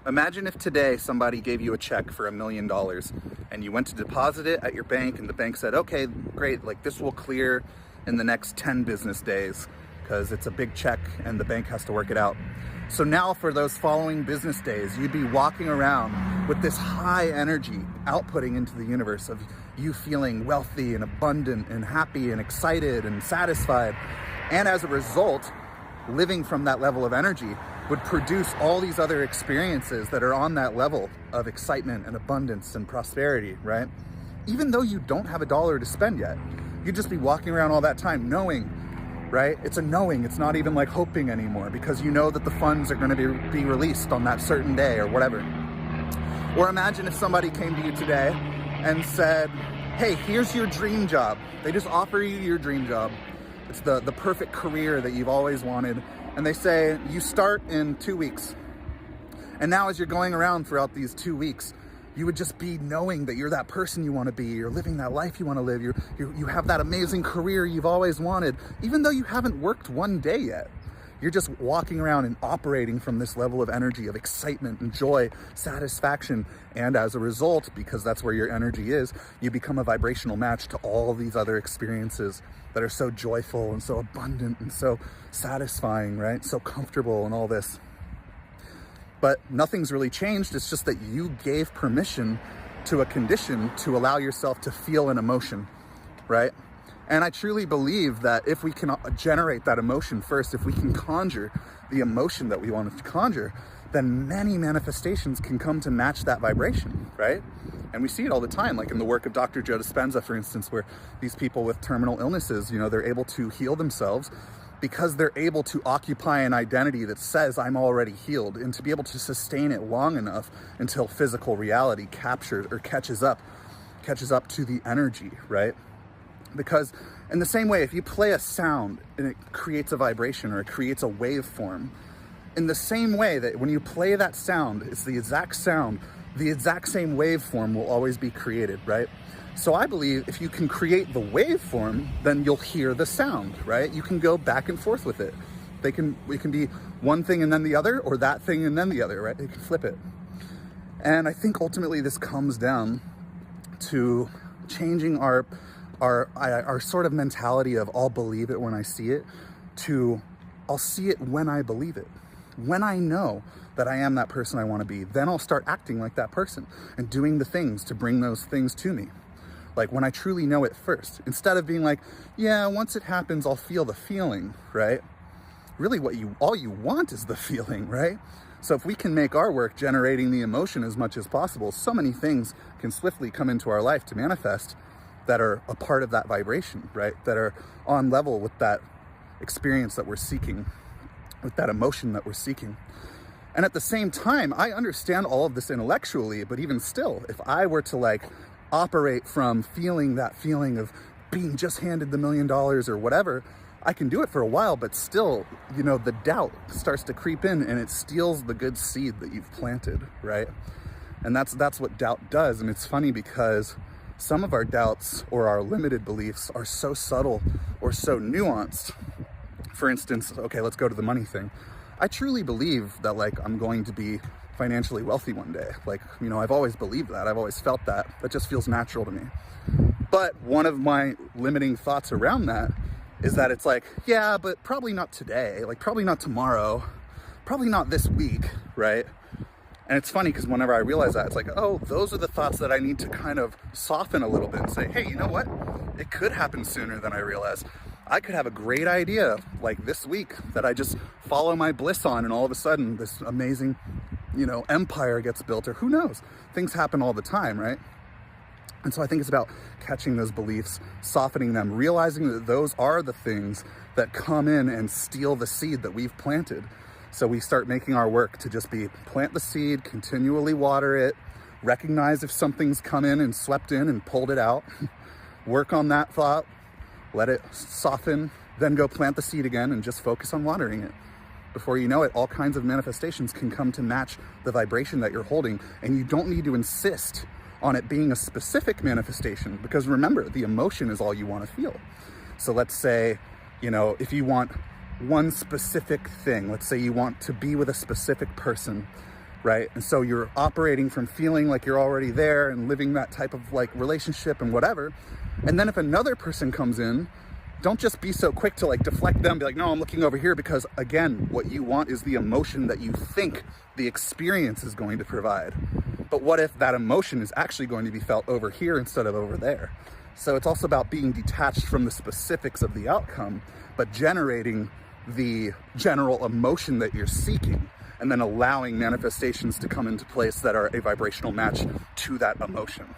Imagine if today somebody gave you a check for $1 million and you went to deposit it at your bank and the bank said, okay, great, like this will clear in the next 10 business days because it's a big check and the bank has to work it out. So now for those following business days, you'd be walking around with this high energy outputting into the universe of you feeling wealthy and abundant and happy and excited and satisfied. And as a result, living from that level of energy would produce all these other experiences that are on that level of excitement and abundance and prosperity, right? Even though you don't have a dollar to spend yet, you'd just be walking around all that time knowing, right? It's a knowing, it's not even like hoping anymore because you know that the funds are gonna be released on that certain day or whatever. Or imagine if somebody came to you today and said, hey, here's your dream job. They just offer you your dream job. It's the perfect career that you've always wanted. And they say, you start in 2 weeks. And now as you're going around throughout these 2 weeks, you would just be knowing that you're that person you want to be. You're living that life you want to live. You have that amazing career you've always wanted, even though you haven't worked one day yet. You're just walking around and operating from this level of energy, of excitement and joy, satisfaction. And as a result, because that's where your energy is, you become a vibrational match to all these other experiences that are so joyful and so abundant and so satisfying, right? So comfortable and all this. But nothing's really changed. It's just that you gave permission to a condition to allow yourself to feel an emotion, right? And I truly believe that if we can generate that emotion first, if we can conjure the emotion that we want to conjure, then many manifestations can come to match that vibration, right? And we see it all the time, like in the work of Dr. Joe Dispenza, for instance, where these people with terminal illnesses, they're able to heal themselves because they're able to occupy an identity that says I'm already healed, and to be able to sustain it long enough until physical reality captures or catches up to the energy, right? Because in the same way, if you play a sound and it creates a vibration or it creates a waveform, in the same way that when you play that sound, it's the exact sound, the exact same waveform will always be created, right? So I believe if you can create the waveform, then you'll hear the sound, right? You can go back and forth with it. It can be one thing and then the other, or that thing and then the other, right? You can flip it. And I think ultimately this comes down to changing our sort of mentality of I'll believe it when I see it to I'll see it when I believe it. When I know that I am that person I want to be, then I'll start acting like that person and doing the things to bring those things to me. Like when I truly know it first, instead of being like, yeah, once it happens, I'll feel the feeling, right? Really all you want is the feeling, right? So if we can make our work generating the emotion as much as possible, so many things can swiftly come into our life to manifest that are a part of that vibration, right? That are on level with that experience that we're seeking, with that emotion that we're seeking. And at the same time, I understand all of this intellectually, but even still, if I were to operate from feeling that feeling of being just handed the $1 million or whatever, I can do it for a while, but still, the doubt starts to creep in and it steals the good seed that you've planted, right? And that's what doubt does. And it's funny because some of our doubts or our limited beliefs are so subtle or so nuanced. For instance, okay, let's go to the money thing. I truly believe that I'm going to be financially wealthy one day. I've always believed that. I've always felt that. That just feels natural to me. But one of my limiting thoughts around that is that it's yeah, but probably not today. Probably not tomorrow. Probably not this week, right? And it's funny because whenever I realize that, it's oh, those are the thoughts that I need to kind of soften a little bit and say, hey, you know what? It could happen sooner than I realize. I could have a great idea this week that I just follow my bliss on, and all of a sudden this amazing, empire gets built, or who knows? Things happen all the time, right? And so I think it's about catching those beliefs, softening them, realizing that those are the things that come in and steal the seed that we've planted. So we start making our work to just be plant the seed, continually water it, recognize if something's come in and swept in and pulled it out, work on that thought, let it soften, then go plant the seed again and just focus on watering it. Before you know it, all kinds of manifestations can come to match the vibration that you're holding, and you don't need to insist on it being a specific manifestation, because remember, the emotion is all you want to feel. So let's say, if you want one specific thing, let's say you want to be with a specific person, right? And so you're operating from feeling like you're already there and living that type of like relationship and whatever. And then if another person comes in, don't just be so quick to like deflect them, be like, no, I'm looking over here, because again, what you want is the emotion that you think the experience is going to provide. But what if that emotion is actually going to be felt over here instead of over there? So it's also about being detached from the specifics of the outcome, but generating the general emotion that you're seeking, and then allowing manifestations to come into place that are a vibrational match to that emotion.